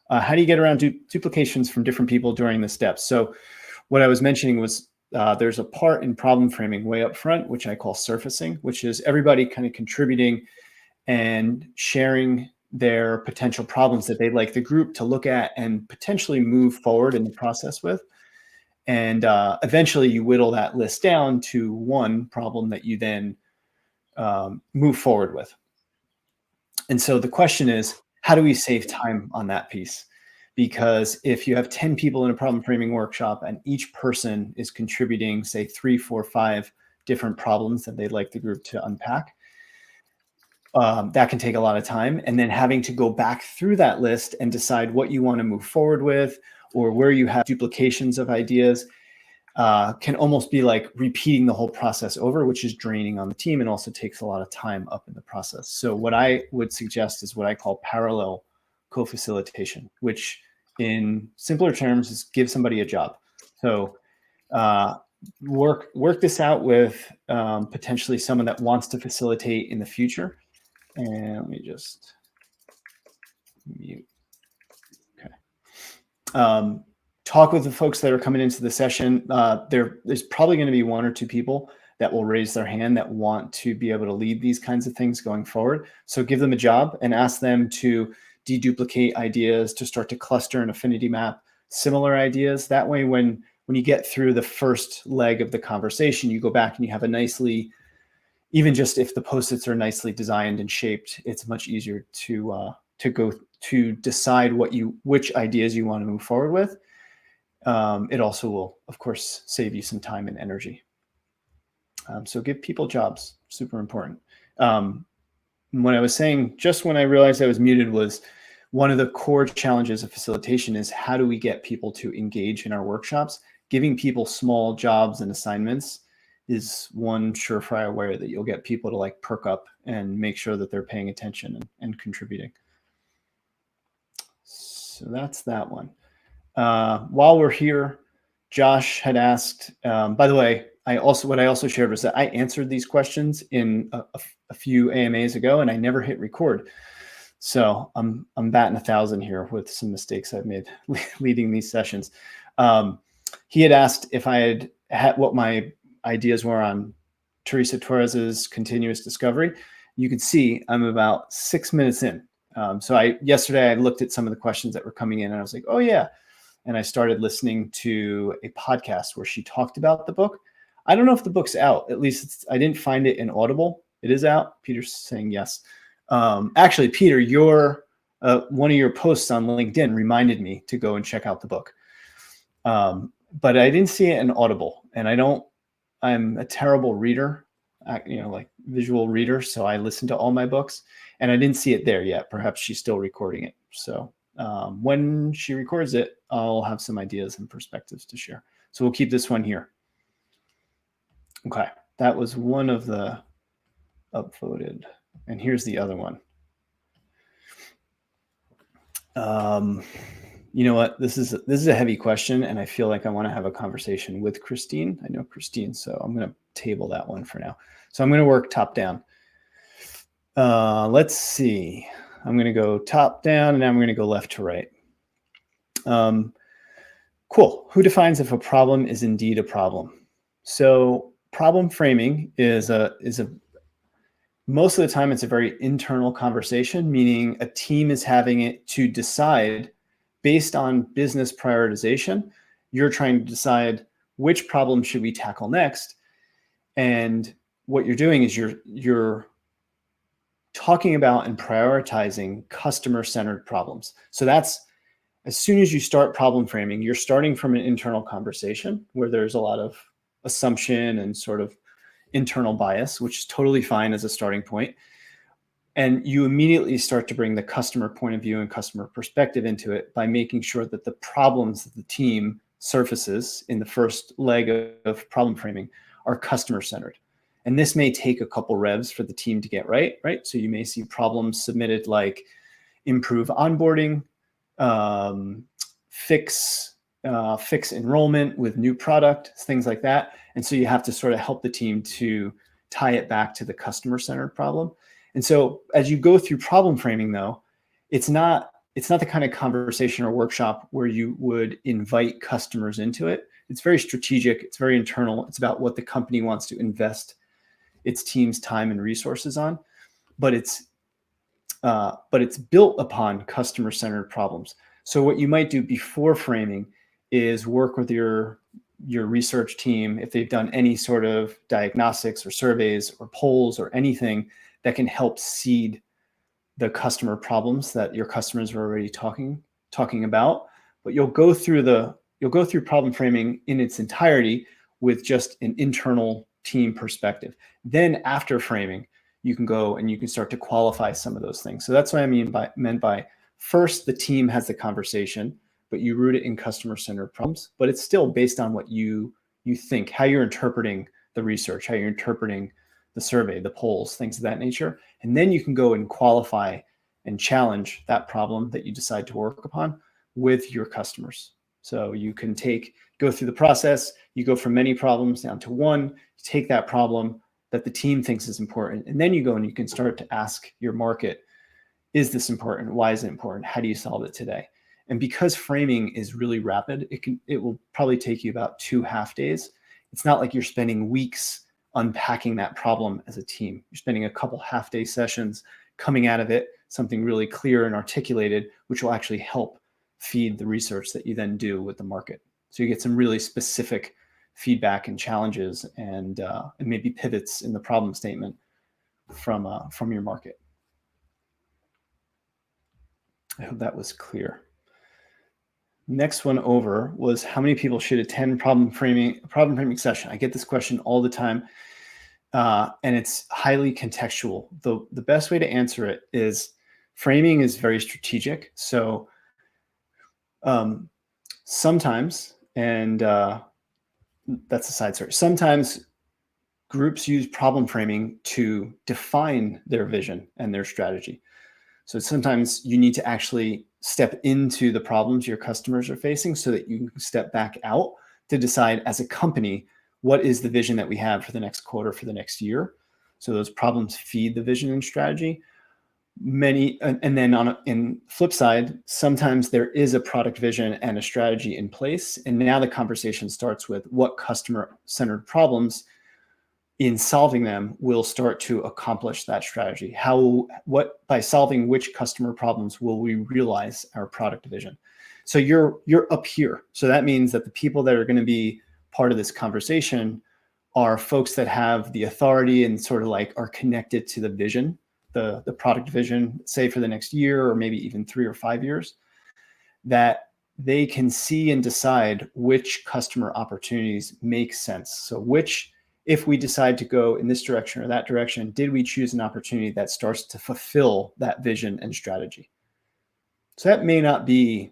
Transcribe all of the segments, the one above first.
How do you get around duplications from different people during the steps? So what I was mentioning was there's a part in problem framing way up front, which I call surfacing, which is everybody kind of contributing and sharing their potential problems that they'd like the group to look at and potentially move forward in the process with. And eventually you whittle that list down to one problem that you then move forward with. And so the question is, how do we save time on that piece? Because if you have 10 people in a problem framing workshop and each person is contributing, say, 3, 4, 5 different problems that they'd like the group to unpack, that can take a lot of time. And then having to go back through that list and decide what you want to move forward with or where you have duplications of ideas can almost be like repeating the whole process over, which is draining on the team and also takes a lot of time up in the process. So what I would suggest is what I call parallel co-facilitation, which in simpler terms is give somebody a job. So work this out with potentially someone that wants to facilitate in the future. And let me just mute. Okay. Talk with the folks that are coming into the session. There's probably going to be 1 or 2 people that will raise their hand that want to be able to lead these kinds of things going forward. So give them a job and ask them to deduplicate ideas, to start to cluster and affinity map similar ideas. That way, when you get through the first leg of the conversation, you go back and you have a nicely, even just if the Post-its are nicely designed and shaped, it's much easier to go to decide which ideas you want to move forward with. It also will, of course, save you some time and energy. So give people jobs, super important. What I was saying, just when I realized I was muted, was one of the core challenges of facilitation is how do we get people to engage in our workshops? Giving people small jobs and assignments is one surefire way that you'll get people to like perk up and make sure that they're paying attention and contributing. So that's that one. While we're here, Josh had asked, by the way, what I also shared was that I answered these questions in a few AMAs ago and I never hit record. So I'm batting 1,000 here with some mistakes I've made leading these sessions. He had asked if I had what my ideas were on Teresa Torres's continuous discovery. You can see I'm about 6 minutes in. So yesterday I looked at some of the questions that were coming in and I was like, oh yeah. And I started listening to a podcast where she talked about the book. I don't know if the book's out. At least I didn't find it in Audible. It is out. Peter's saying yes. Actually, Peter, one of your posts on LinkedIn reminded me to go and check out the book. But I didn't see it in Audible. And I'm a terrible reader, like visual reader. So I listen to all my books and I didn't see it there yet. Perhaps she's still recording it. So when she records it, I'll have some ideas and perspectives to share. So we'll keep this one here. Okay, that was one of the upvoted. And here's the other one. You know what? This is a heavy question, and I feel like I want to have a conversation with Christine. I know Christine, so I'm going to table that one for now. So I'm going to work top down. Let's see. I'm going to go top down, and I'm going to go left to right. Cool. Who defines if a problem is indeed a problem? So problem framing is most of the time it's a very internal conversation, meaning a team is having it to decide based on business prioritization. You're trying to decide which problem should we tackle next. And what you're doing is you're talking about and prioritizing customer-centered problems. So that's, as soon as you start problem framing, you're starting from an internal conversation where there's a lot of assumption and sort of internal bias, which is totally fine as a starting point. And you immediately start to bring the customer point of view and customer perspective into it by making sure that the problems that the team surfaces in the first leg of problem framing are customer-centered. And this may take a couple revs for the team to get right? So you may see problems submitted like improve onboarding, fix enrollment with new product, things like that. And so you have to sort of help the team to tie it back to the customer-centered problem. And so as you go through problem framing, though, it's not it's not the kind of conversation or workshop where you would invite customers into it. It's very strategic. It's very internal. It's about what the company wants to invest its team's time and resources on, but it's built upon customer-centered problems. So what you might do before framing is work with your research team if they've done any sort of diagnostics or surveys or polls or anything that can help seed the customer problems that your customers are already talking about. But you'll go through problem framing in its entirety with just an internal team perspective. Then after framing, you can go and you can start to qualify some of those things. So that's what I meant by first the team has the conversation, but you root it in customer-centered problems. But it's still based on what you think, how you're interpreting the research, how you're interpreting the survey, the polls, things of that nature. And then you can go and qualify and challenge that problem that you decide to work upon with your customers. So you can go through the process, you go from many problems down to one, you take that problem that the team thinks is important, and then you go and you can start to ask your market, is this important? Why is it important? How do you solve it today? And because framing is really rapid, it will probably take you about 2 half days. It's not like you're spending weeks unpacking that problem as a team. You're spending a couple half-day sessions coming out of it, something really clear and articulated, which will actually help feed the research that you then do with the market. So you get some really specific feedback and challenges and maybe pivots in the problem statement from your market. I hope that was clear. Next one over was how many people should attend problem framing session? I get this question all the time, and it's highly contextual. The best way to answer it is framing is very strategic. So sometimes, and that's a side story, sometimes groups use problem framing to define their vision and their strategy. So sometimes you need to actually step into the problems your customers are facing so that you can step back out to decide as a company, what is the vision that we have for the next quarter, for the next year? So those problems feed the vision and strategy. And then in flip side, sometimes there is a product vision and a strategy in place. And now the conversation starts with what customer-centered problems in solving them will start to accomplish that strategy. By solving which customer problems will we realize our product vision? So you're up here. So that means that the people that are going to be part of this conversation are folks that have the authority and sort of like are connected to the vision, the product vision, say for the next year or maybe even 3 or 5 years, that they can see and decide which customer opportunities make sense. So if we decide to go in this direction or that direction, did we choose an opportunity that starts to fulfill that vision and strategy? So that may not be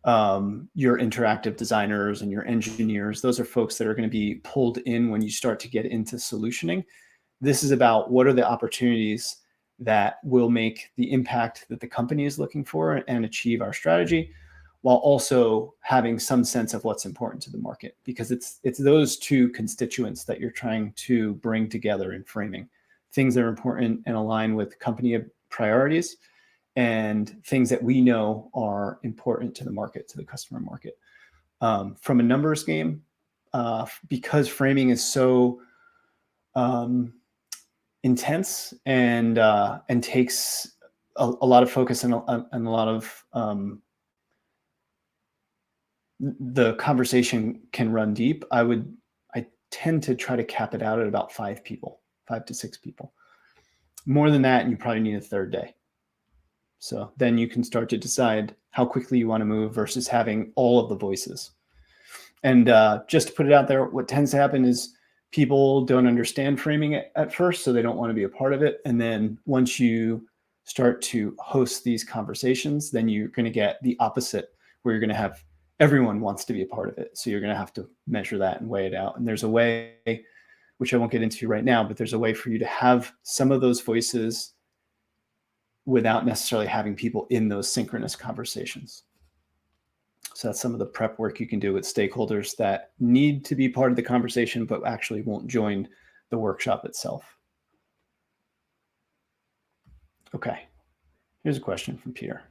your interactive designers and your engineers. Those are folks that are going to be pulled in when you start to get into solutioning. This is about what are the opportunities that will make the impact that the company is looking for and achieve our strategy, while also having some sense of what's important to the market, because it's those two constituents that you're trying to bring together in framing. Things that are important and align with company priorities and things that we know are important to the market, to the customer market. From a numbers game, because framing is so intense and takes a lot of focus and a lot of the conversation can run deep. I tend to try to cap it out at about 5 to 6 people. More than that, and you probably need a third day. So then you can start to decide how quickly you want to move versus having all of the voices. And just to put it out there, what tends to happen is people don't understand framing at first, so they don't want to be a part of it. And then once you start to host these conversations, then you're going to get the opposite, where you're going to have everyone wants to be a part of it. So you're going to have to measure that and weigh it out. And there's a way, which I won't get into right now, but there's a way for you to have some of those voices without necessarily having people in those synchronous conversations. So that's some of the prep work you can do with stakeholders that need to be part of the conversation, but actually won't join the workshop itself. Okay, here's a question from Peter.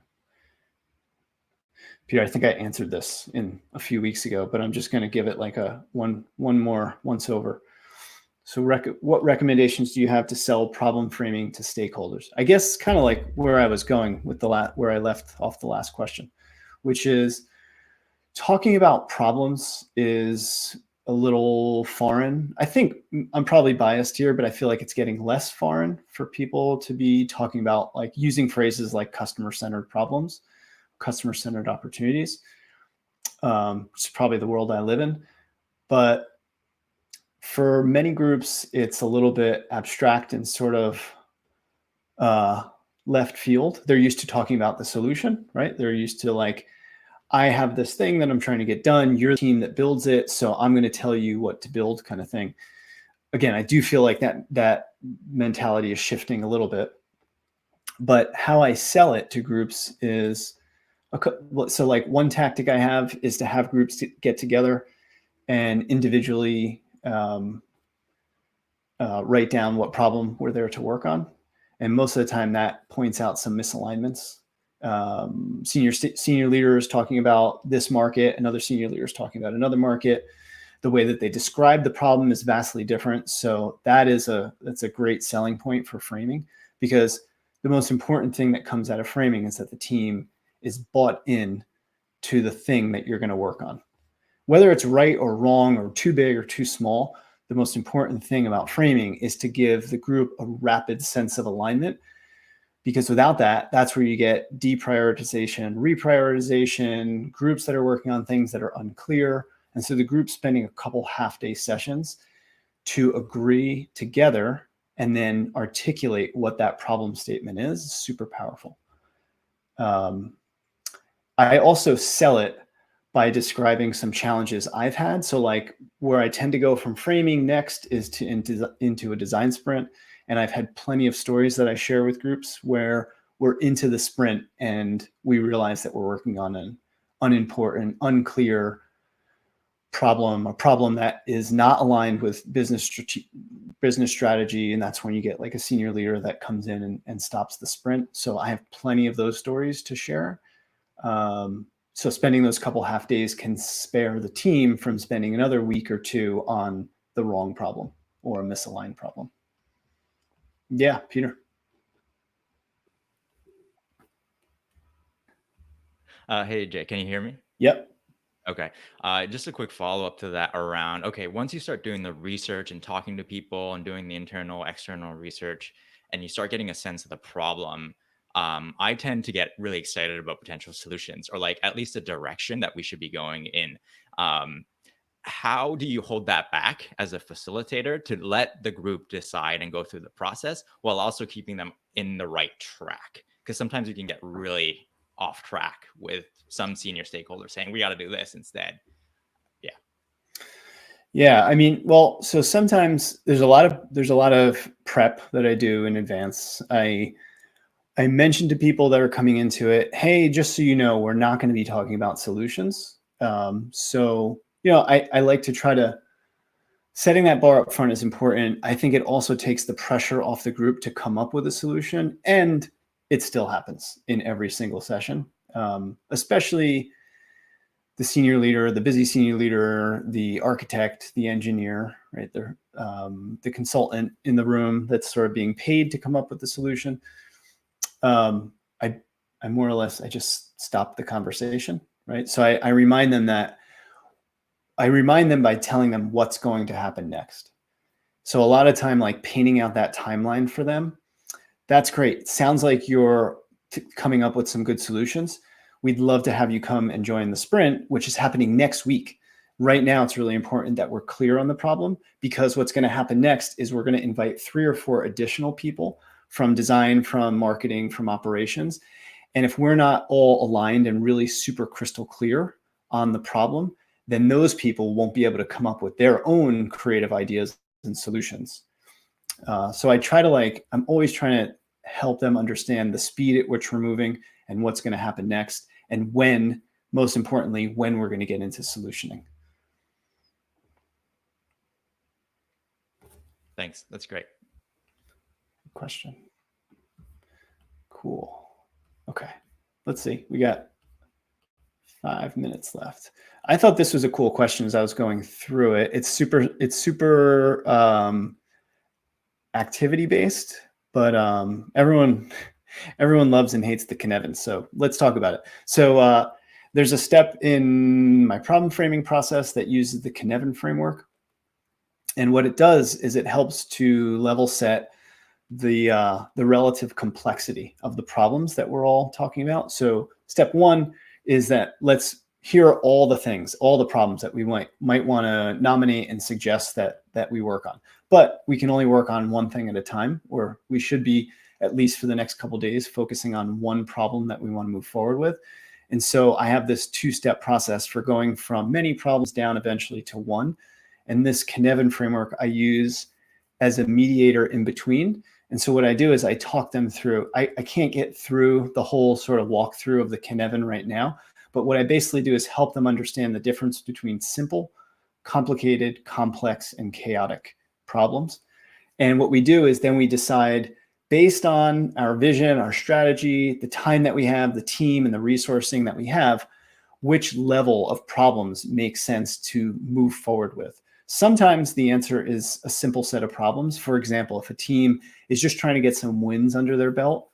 Peter, I think I answered this in a few weeks ago, but I'm just going to give it like a one more once over. So what recommendations do you have to sell problem framing to stakeholders? I guess kind of like where I was going with where I left off the last question, which is talking about problems is a little foreign. I think I'm probably biased here, but I feel like it's getting less foreign for people to be talking about like using phrases like customer-centered problems, customer-centered opportunities. Which is probably the world I live in. But for many groups, it's a little bit abstract and sort of left field. They're used to talking about the solution, right? They're used to like, I have this thing that I'm trying to get done. You're the team that builds it, so I'm going to tell you what to build, kind of thing. Again, I do feel like that mentality is shifting a little bit. But how I sell it to groups is, so like one tactic I have is to have groups get together and individually write down what problem we're there to work on. And most of the time that points out some misalignments. Senior leaders talking about this market, another senior leaders talking about another market. The way that they describe the problem is vastly different. So that's a great selling point for framing, because the most important thing that comes out of framing is that the team is bought in to the thing that you're going to work on. Whether it's right or wrong or too big or too small, the most important thing about framing is to give the group a rapid sense of alignment, because without that, that's where you get deprioritization, reprioritization, groups that are working on things that are unclear. And so the group spending a couple half-day sessions to agree together and then articulate what that problem statement is super powerful. I also sell it by describing some challenges I've had. So like where I tend to go from framing next is into a design sprint. And I've had plenty of stories that I share with groups where we're into the sprint and we realize that we're working on an unimportant, unclear problem, a problem that is not aligned with business strategy. And that's when you get like a senior leader that comes in and stops the sprint. So I have plenty of those stories to share. So spending those couple half days can spare the team from spending another week or two on the wrong problem or a misaligned problem. Yeah, Peter. Hey, Jay, can you hear me? Yep. Okay. Just a quick follow-up to that around, okay, once you start doing the research and talking to people and doing the internal, external research, and you start getting a sense of the problem, I tend to get really excited about potential solutions or like at least a direction that we should be going in. Um, how do you hold that back as a facilitator to let the group decide and go through the process while also keeping them in the right track? Because sometimes you can get really off track with some senior stakeholders saying we got to do this instead. Yeah, I mean, well, so sometimes there's a lot of prep that I do in advance. I mention to people that are coming into it, hey, just so you know, we're not going to be talking about solutions. So I like to try to setting that bar up front is important. I think it also takes the pressure off the group to come up with a solution, and it still happens in every single session, especially the senior leader, the busy senior leader, the architect, the engineer, right? The consultant in the room that's sort of being paid to come up with the solution. I more or less, I just stop the conversation, right? So I remind them by telling them what's going to happen next. So a lot of time, like painting out that timeline for them, that's great. Sounds like you're coming up with some good solutions. We'd love to have you come and join the sprint, which is happening next week. Right now, it's really important that we're clear on the problem, because what's going to happen next is we're going to invite 3 or 4 additional people from design, from marketing, from operations. And if we're not all aligned and really super crystal clear on the problem, then those people won't be able to come up with their own creative ideas and solutions. So I try to I'm always trying to help them understand the speed at which we're moving and what's going to happen next, and when, most importantly, when we're going to get into solutioning. Thanks. That's great. Good question. Cool. Okay. Let's see. We got 5 minutes left. I thought this was a cool question as I was going through it. It's super activity based, but everyone loves and hates the Cynefin. So let's talk about it. So there's a step in my problem framing process that uses the Cynefin framework. And what it does is it helps to level set the relative complexity of the problems that we're all talking about. So step one is that let's hear all the things, all the problems that we might want to nominate and suggest that we work on. But we can only work on one thing at a time, or we should be, at least for the next couple of days, focusing on one problem that we want to move forward with. And so I have this two-step process for going from many problems down eventually to one. And this Cynefin framework I use as a mediator in between. And so what I do is I talk them through. I can't get through the whole sort of walkthrough of the Cynefin right now, but what I basically do is help them understand the difference between simple, complicated, complex, and chaotic problems. And what we do is then we decide, based on our vision, our strategy, the time that we have, the team, and the resourcing that we have, which level of problems make sense to move forward with. Sometimes the answer is a simple set of problems. For example, if a team is just trying to get some wins under their belt,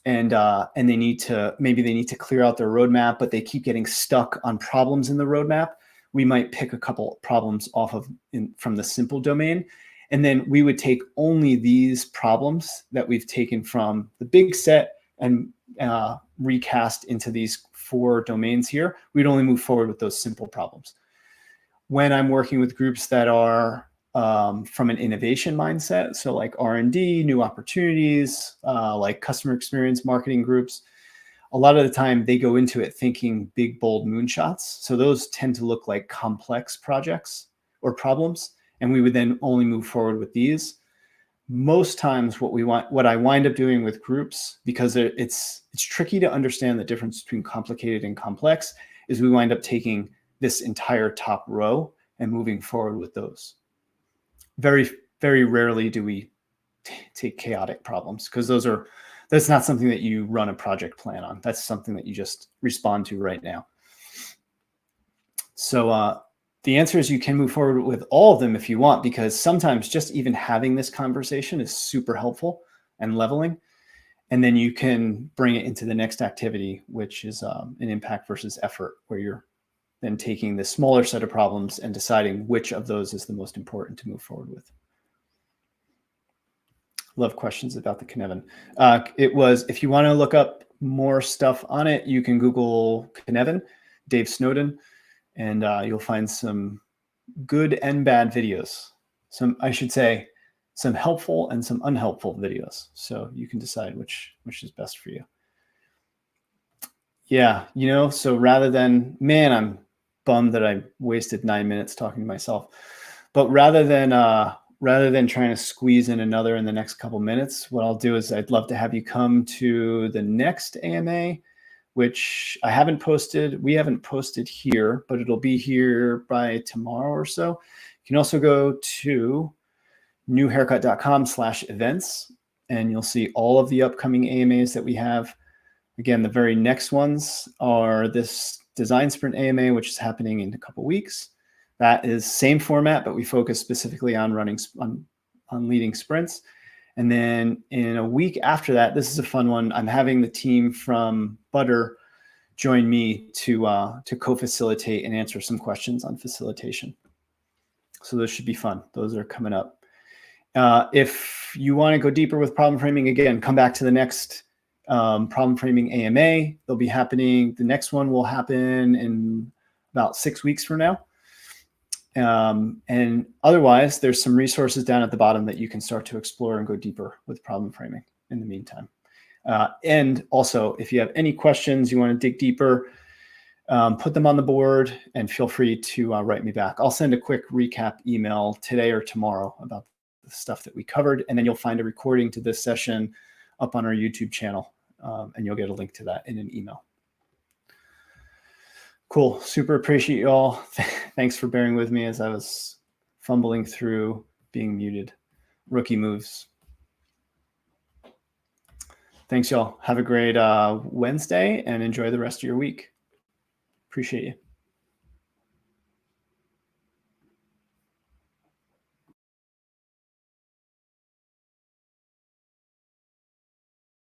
and they need to clear out their roadmap, but they keep getting stuck on problems in the roadmap, we might pick a couple problems off of from the simple domain, and then we would take only these problems that we've taken from the big set and recast into these 4 domains here. We'd only move forward with those simple problems. When I'm working with groups that are from an innovation mindset, so like R&D, new opportunities, like customer experience marketing groups, a lot of the time they go into it thinking big, bold moonshots. So those tend to look like complex projects or problems, and we would then only move forward with these. Most times what I wind up doing with groups, because it's tricky to understand the difference between complicated and complex, is we wind up taking this entire top row and moving forward with those. Very, very rarely do we take chaotic problems, because that's not something that you run a project plan on. That's something that you just respond to right now. So the answer is you can move forward with all of them if you want, because sometimes just even having this conversation is super helpful and leveling. And then you can bring it into the next activity, which is an impact versus effort, where you're then taking the smaller set of problems and deciding which of those is the most important to move forward with. Love questions about the Cynefin. If you want to look up more stuff on it, you can Google Cynefin, Dave Snowden, and you'll find some good and bad videos. I should say, some helpful and some unhelpful videos. So you can decide which is best for you. Yeah, so rather than, man, I'm bummed that I wasted 9 minutes talking to myself. But rather than trying to squeeze in another in the next couple minutes, what I'll do is I'd love to have you come to the next AMA, which we haven't posted here, but it'll be here by tomorrow or so. You can also go to newhaircut.com/events, and you'll see all of the upcoming AMAs that we have. Again, the very next ones are this Design Sprint AMA, which is happening in a couple weeks. That is same format, but we focus specifically on leading sprints. And then in a week after that, this is a fun one. I'm having the team from Butter join me to co-facilitate and answer some questions on facilitation. So those should be fun. Those are coming up. If you want to go deeper with problem framing, again, come back to the next problem framing AMA. They'll be happening. The next one will happen in about 6 weeks from now. And otherwise, there's some resources down at the bottom that you can start to explore and go deeper with problem framing in the meantime. And also, if you have any questions, you want to dig deeper, put them on the board and feel free to write me back. I'll send a quick recap email today or tomorrow about the stuff that we covered, and then you'll find a recording to this session up on our YouTube channel, and you'll get a link to that in an email. Cool. Super appreciate you all. Thanks for bearing with me as I was fumbling through being muted. Rookie moves. Thanks, y'all. Have a great Wednesday and enjoy the rest of your week. Appreciate you.